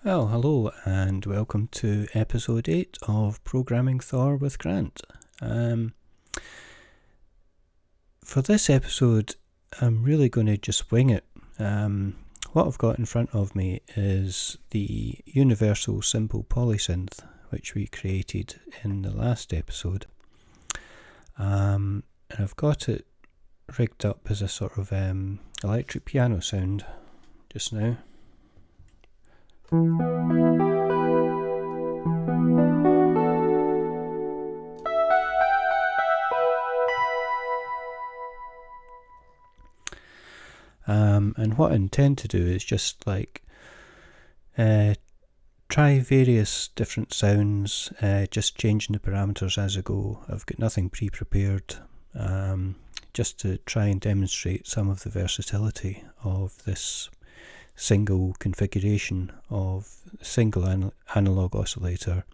Well, hello and welcome to episode 8 of Programming Thor with Grant. For this episode, I'm really going to just wing it. What I've got in front of me is the Universal Simple Polysynth, which we created in the last episode. And I've got it rigged up as a sort of electric piano sound just now. And what I intend to do is just like try various different sounds, just changing the parameters as I go. I've got nothing pre-prepared, just to try and demonstrate some of the versatility of this single configuration of single analog oscillator,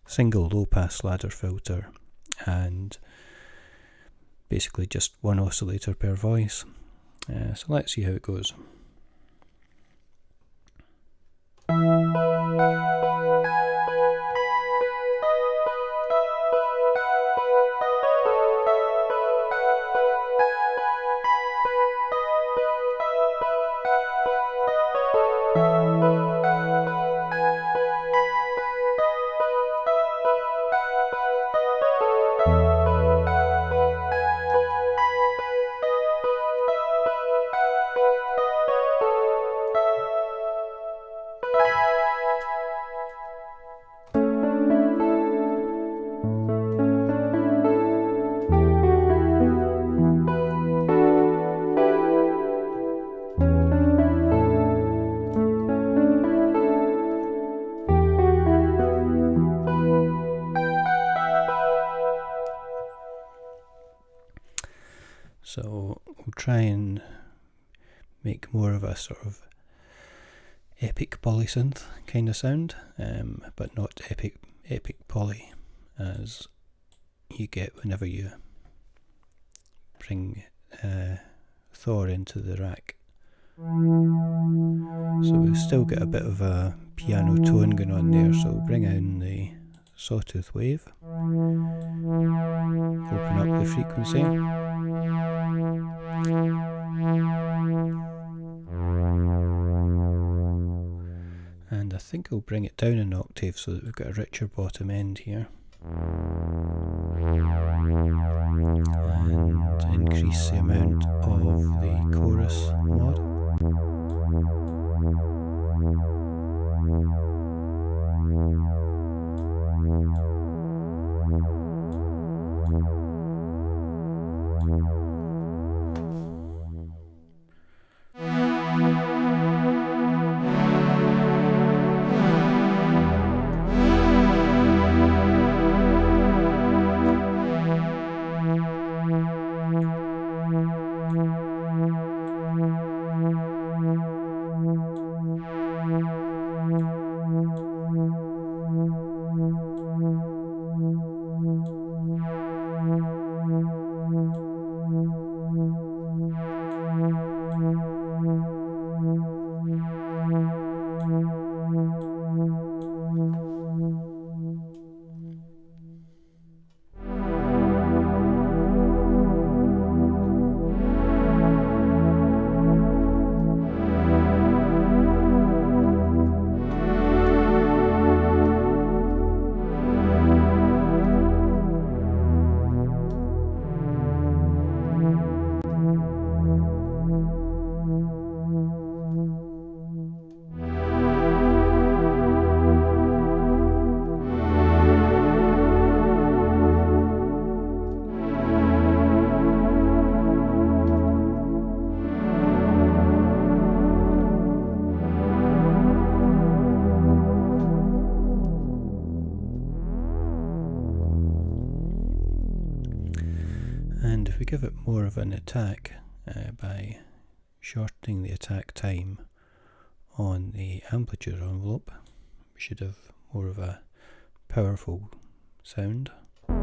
single low pass ladder filter, and basically just one oscillator per voice. So let's see how it goes. So we'll try and make more of a sort of epic polysynth kind of sound, but not epic poly as you get whenever you bring Thor into the rack. So we've still got a bit of a piano tone going on there, so we'll bring in the sawtooth wave, open up the frequency. And I think I'll bring it down an octave so that we've got a richer bottom end here. And increase the amount of the chorus mod. And if we give it more of an attack by shortening the attack time on the amplitude envelope, we should have more of a powerful sound. And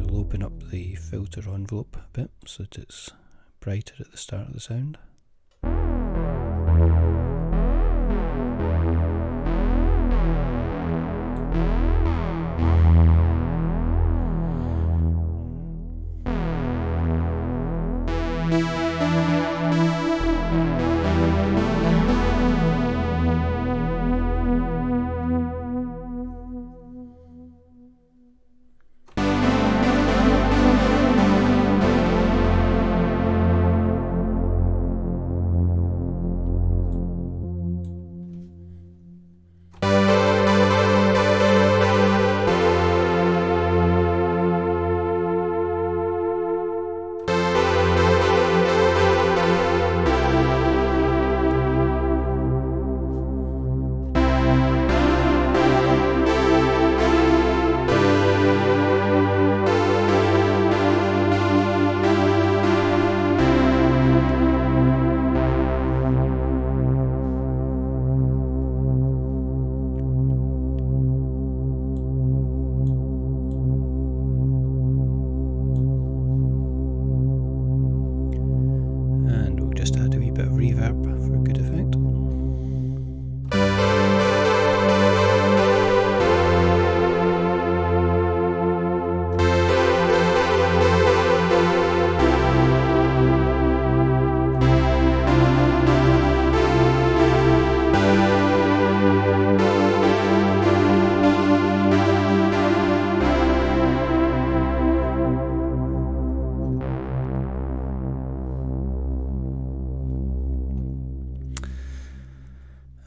we'll open up the filter envelope a bit so that it's brighter at the start of the sound.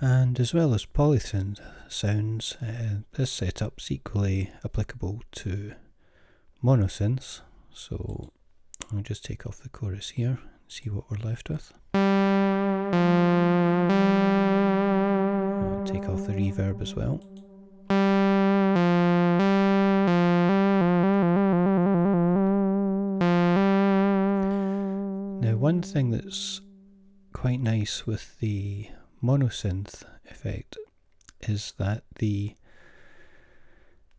And as well as polysynth sounds, this setup's equally applicable to monosynths. So I'll just take off the chorus here and see what we're left with. I'll take off the reverb as well. Now, one thing that's quite nice with the monosynth effect is that the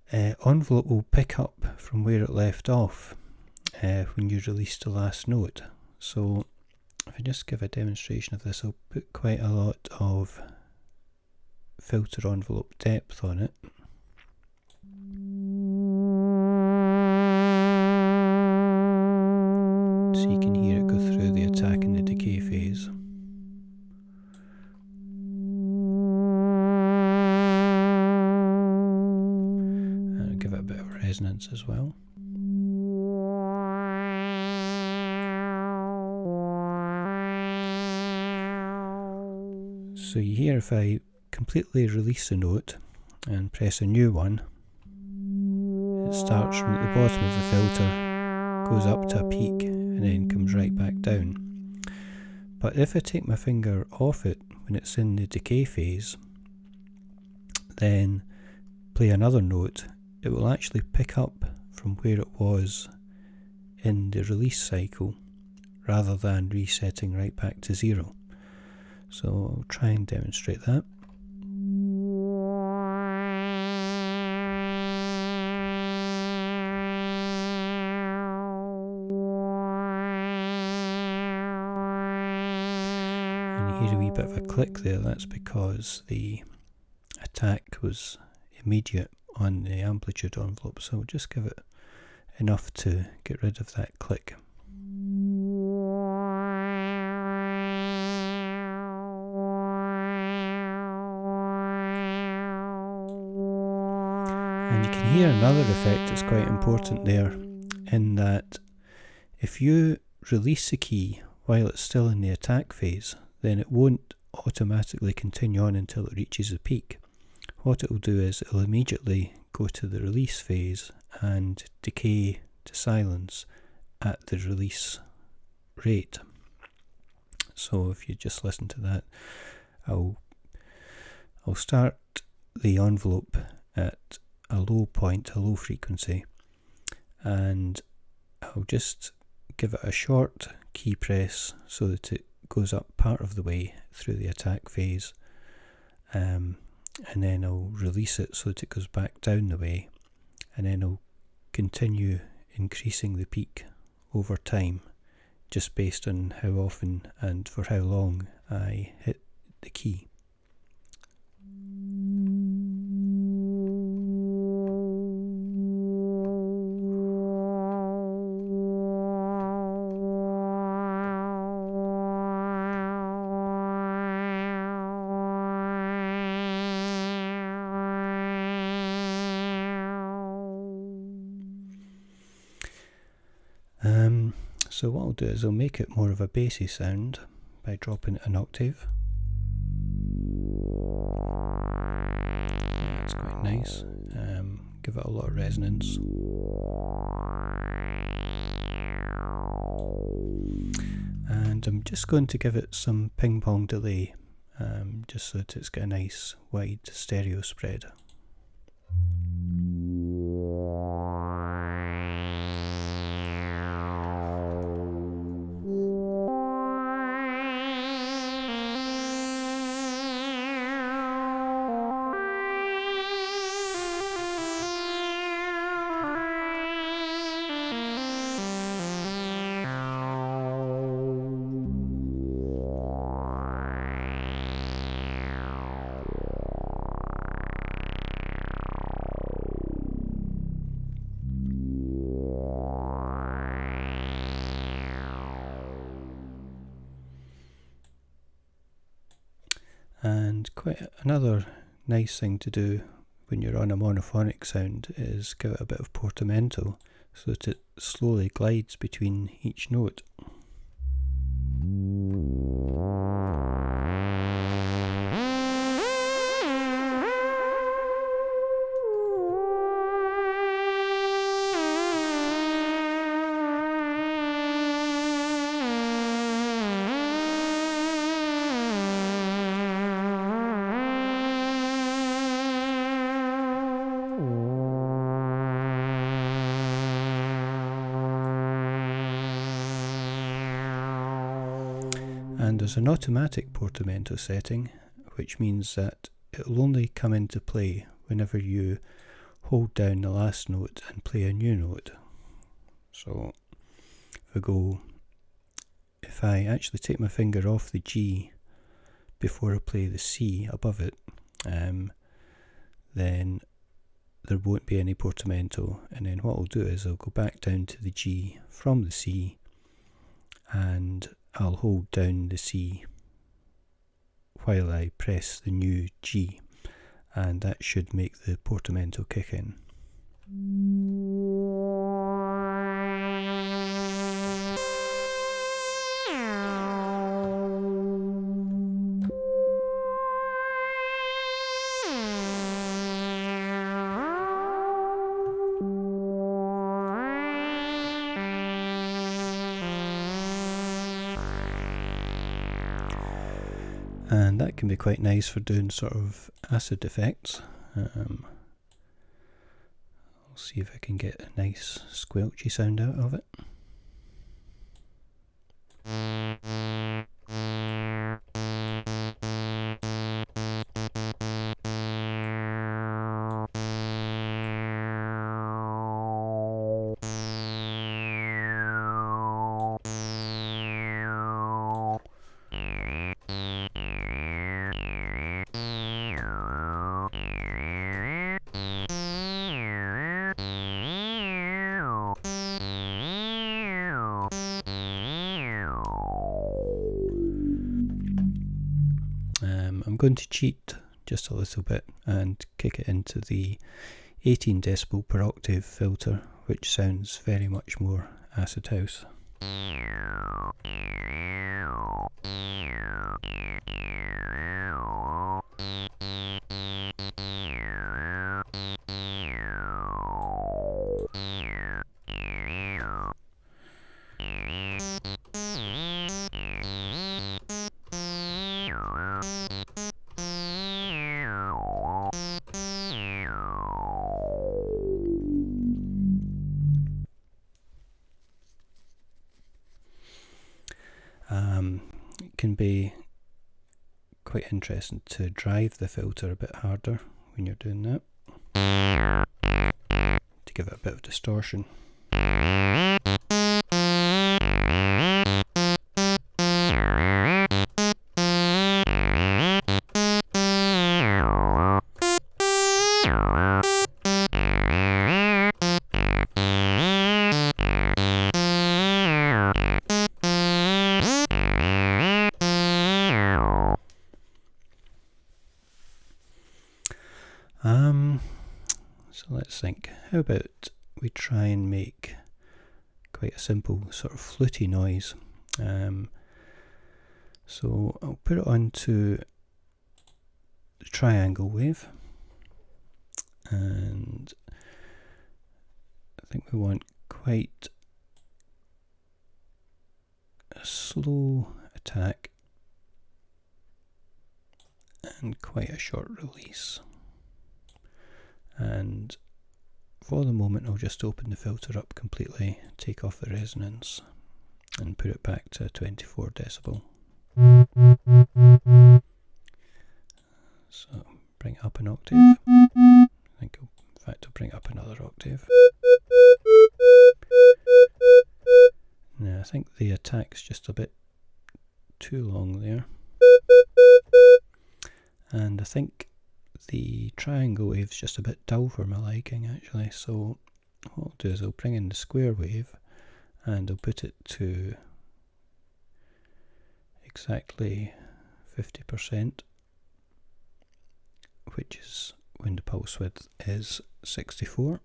envelope will pick up from where it left off when you release the last note. So if I just give a demonstration of this, I'll put quite a lot of filter envelope depth on it. So you can hear it go through the attack and the decay phase. And I'll give it a bit of resonance as well. So you hear if I completely release a note and press a new one, it starts from at the bottom of the filter, goes up to a peak and then comes right back down. But if I take my finger off it when it's in the decay phase, then play another note, it will actually pick up from where it was in the release cycle rather than resetting right back to zero. So I'll try and demonstrate that. And you hear a wee bit of a click there. That's because the attack was immediate on the amplitude envelope, so we'll just give it enough to get rid of that click. And you can hear another effect that's quite important there, in that if you release a key while it's still in the attack phase, then it won't automatically continue on until it reaches a peak. What it will do is it'll immediately go to the release phase and decay to silence at the release rate. So if you just listen to that, I'll start the envelope at a low point, a low frequency, and I'll just give it a short key press so that it goes up part of the way through the attack phase, and then I'll release it so that it goes back down the way, and then I'll continue increasing the peak over time, just based on how often and for how long I hit the key. So what I'll do is I'll make it more of a bassy sound by dropping it an octave. That's quite nice. Give it a lot of resonance. And I'm just going to give it some ping pong delay, just so that it's got a nice wide stereo spread. And quite another nice thing to do when you're on a monophonic sound is give it a bit of portamento so that it slowly glides between each note. And there's an automatic portamento setting, which means that it will only come into play whenever you hold down the last note and play a new note. So if I actually take my finger off the G before I play the C above it, then there won't be any portamento, and then what I'll do is I'll go back down to the G from the C, and I'll hold down the C while I press the new G, and that should make the portamento kick in. And that can be quite nice for doing sort of acid effects. I'll see if I can get a nice squelchy sound out of it. I'm going to cheat just a little bit and kick it into the 18 decibel per octave filter, which sounds very much more acid house. It can be quite interesting to drive the filter a bit harder when you're doing that, to give it a bit of distortion. So let's think, how about we try and make quite a simple sort of fluty noise. So I'll put it onto the triangle wave, and I think we want quite a slow attack and quite a short release. And for the moment I'll just open the filter up completely, take off the resonance and put it back to 24 decibel. So bring it up an octave. I think in fact I'll bring it up another octave. Now I think the attack's just a bit too long there, and I think the triangle wave's just a bit dull for my liking actually, so what I'll do is I'll bring in the square wave and I'll put it to exactly 50%, which is when the pulse width is 64.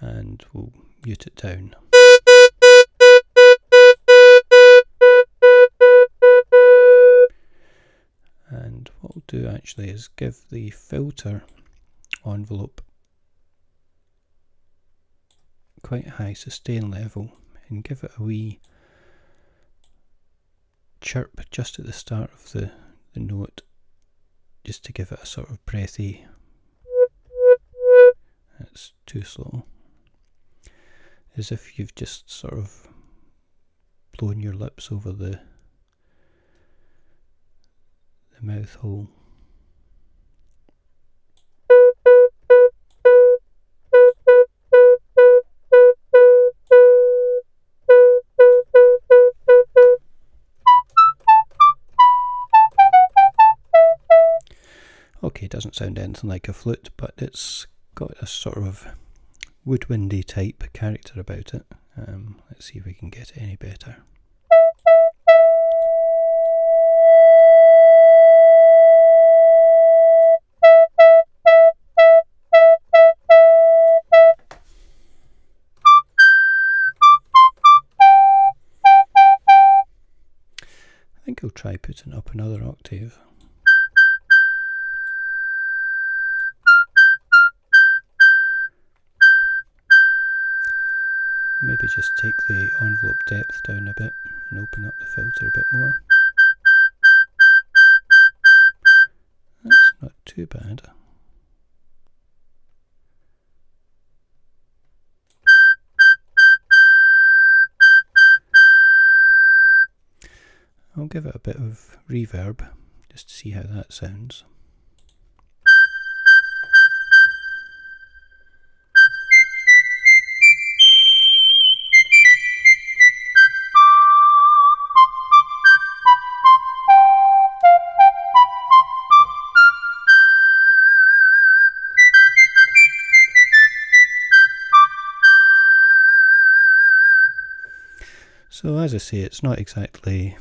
And we'll mute it down. And what we'll do actually is give the filter envelope quite a high sustain level and give it a wee chirp just at the start of the note, just to give it a sort of breathy. That's too slow. as if you've just sort of blown your lips over the mouth hole. Okay, it doesn't sound anything like a flute, but it's got a sort of woodwindy type character about it. Let's see if we can get it any better. I think I'll try putting up another octave. Maybe just take the envelope depth down a bit and open up the filter a bit more. That's not too bad. I'll give it a bit of reverb just to see how that sounds. So as I say, it's not exactly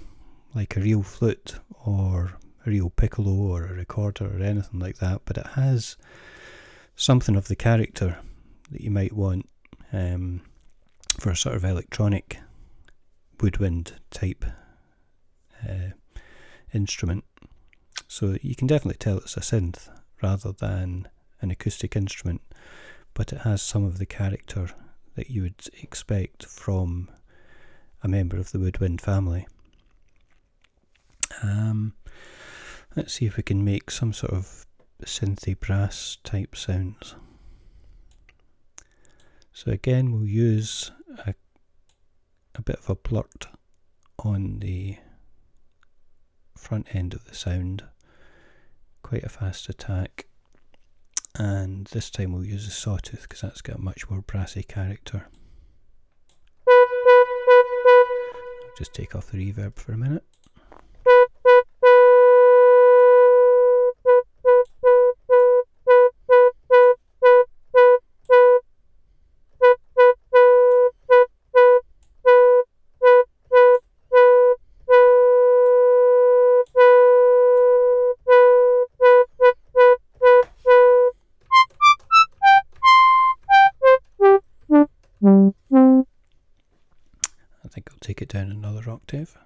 like a real flute or a real piccolo or a recorder or anything like that, but it has something of the character that you might want for a sort of electronic woodwind type instrument. So you can definitely tell it's a synth rather than an acoustic instrument, but it has some of the character that you would expect from a member of the woodwind family. Let's see if we can make some sort of synthy brass type sounds. So again, we'll use a bit of a blurt on the front end of the sound, quite a fast attack, and this time we'll use a sawtooth because that's got a much more brassy character. I'll just take off the reverb for a minute. I think I'll take it down another octave.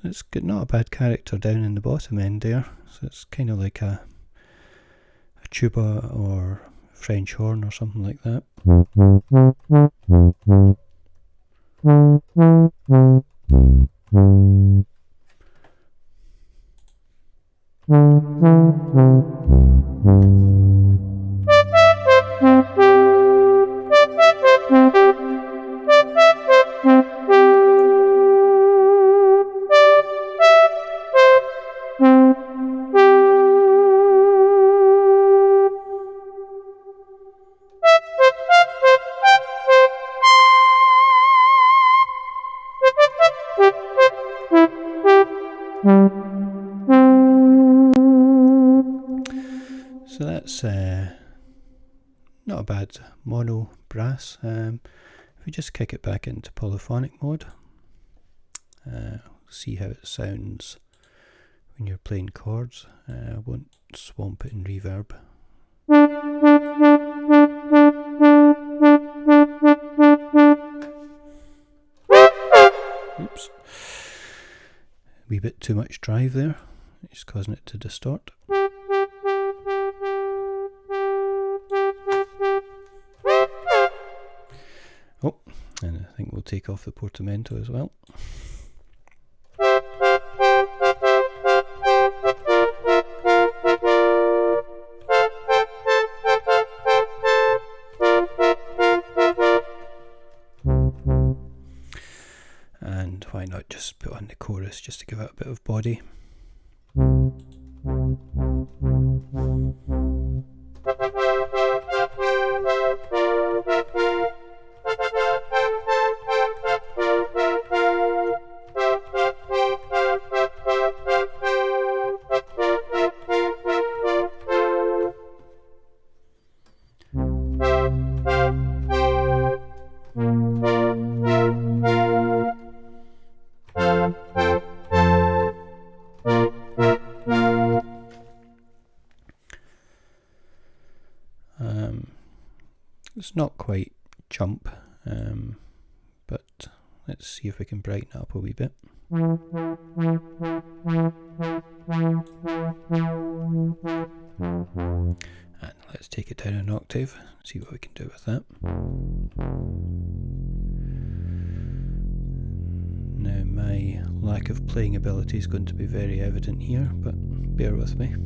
It's got not a bad character down in the bottom end there, so it's kind of like a tuba or French horn or something like that. So that's not a bad mono brass. If we just kick it back into polyphonic mode, see how it sounds when you're playing chords. I won't swamp it in reverb. Oops. A wee bit too much drive there. It's causing it to distort. Oh, and I think we'll take off the portamento as well. just put on the chorus just to give it a bit of body. It's not quite jump, but let's see if we can brighten it up a wee bit. And let's take it down an octave, see what we can do with that. Now my lack of playing ability is going to be very evident here, but bear with me.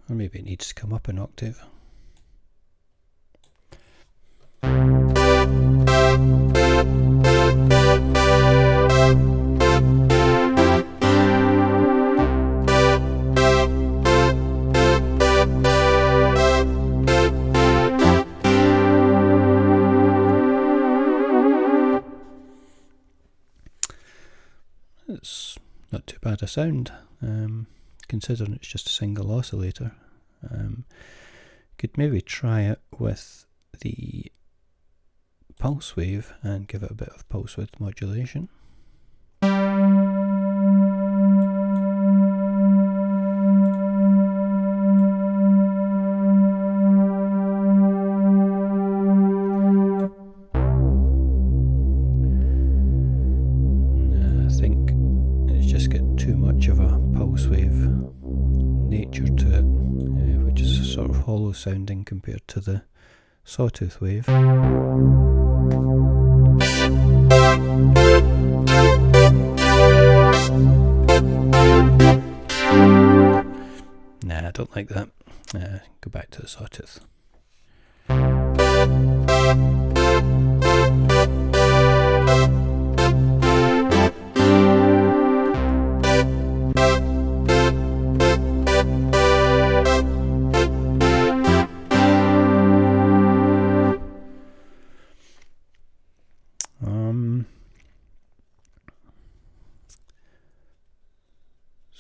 Or maybe it needs to come up an octave. It's not too bad a sound. Considering it's just a single oscillator. Could maybe try it with the pulse wave and give it a bit of pulse width modulation. I think it's just got too much of a pulse wave nature to it, which is sort of hollow sounding compared to the sawtooth wave. Nah, I don't like that. Go back to the sawtooth.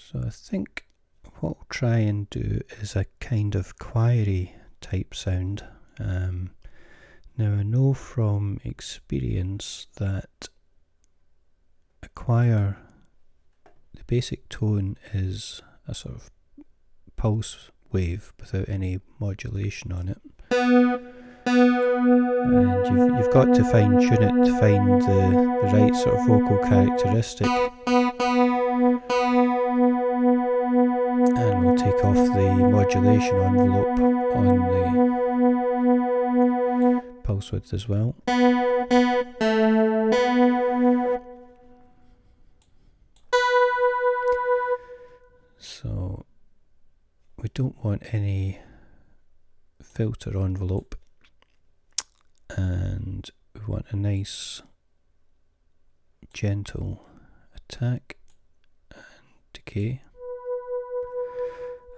So I think what we'll try and do is a kind of choiry type sound. Now I know from experience that a choir, the basic tone is a sort of pulse wave without any modulation on it. And you've got to fine tune it to find the right sort of vocal characteristic. And we'll take off the modulation envelope on the pulse width as well. So we don't want any filter envelope, and we want a nice gentle attack and decay.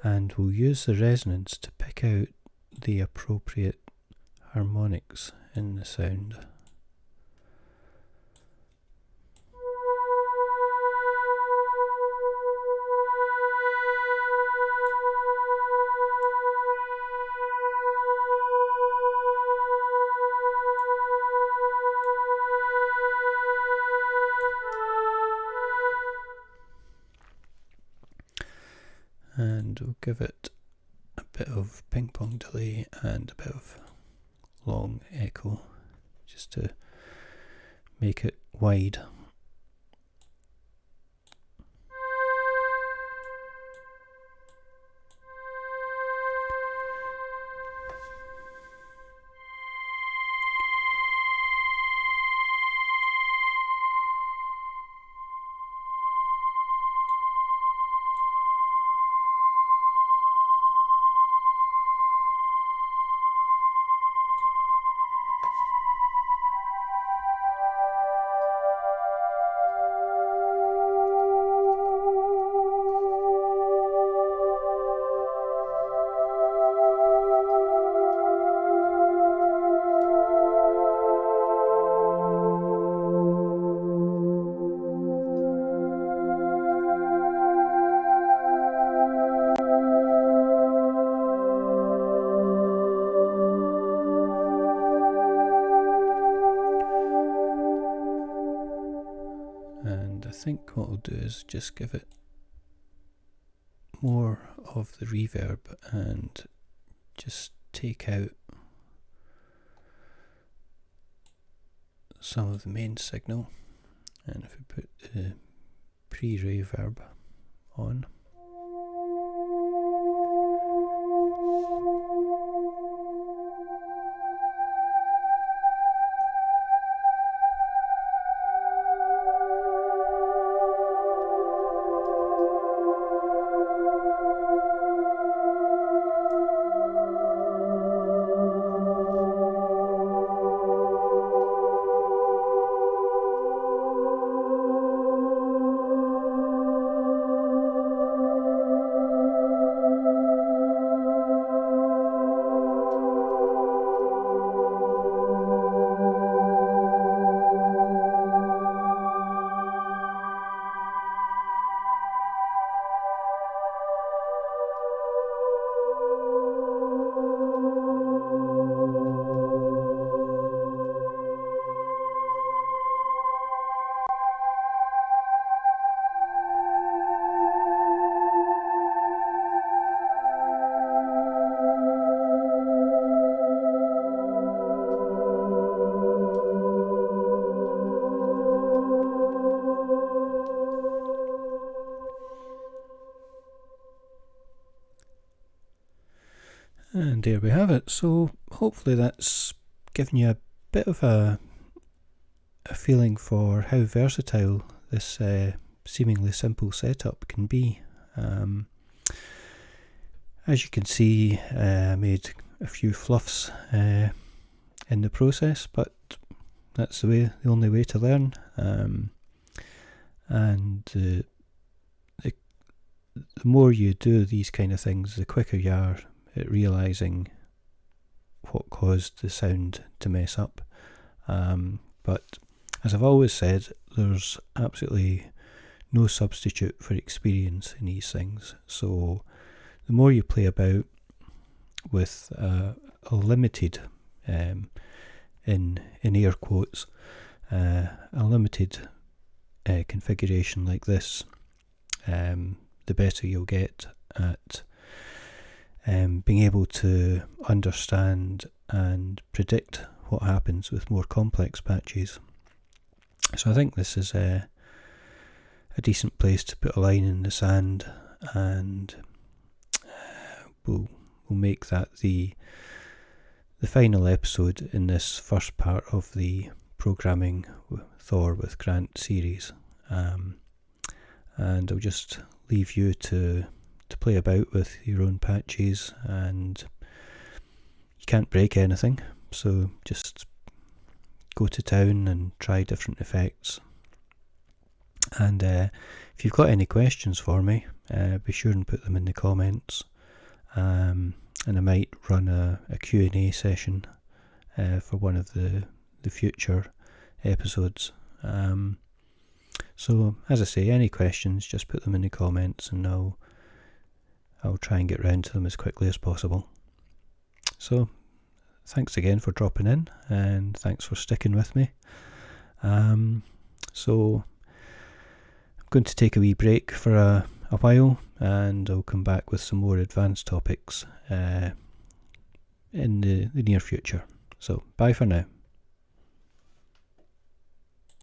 And we'll use the resonance to pick out the appropriate harmonics in the sound. give it a bit of ping pong delay and a bit of long echo, just to make it wide. And I think what I'll do is just give it more of the reverb and just take out some of the main signal. And if we put the pre-reverb on, and there we have it. So hopefully that's given you a bit of a feeling for how versatile this seemingly simple setup can be. As you can see, I made a few fluffs in the process, but that's the only way to learn. And the more you do these kind of things, the quicker you are at realising what caused the sound to mess up. But as I've always said, there's absolutely no substitute for experience in these things. So the more you play about with a limited, in air quotes, a limited configuration like this, the better you'll get at being able to understand and predict what happens with more complex patches. So I think this is a decent place to put a line in the sand, and we'll make that the final episode in this first part of the Programming Thor with Grant series. And I'll just leave you to play about with your own patches, and you can't break anything, so just go to town and try different effects. And if you've got any questions for me, be sure and put them in the comments, and I might run a Q&A session for one of the future episodes. So as I say, any questions, just put them in the comments, and I'll try and get round to them as quickly as possible. So thanks again for dropping in, and thanks for sticking with me. So I'm going to take a wee break for a a while, and I'll come back with some more advanced topics in the near future. So bye for now.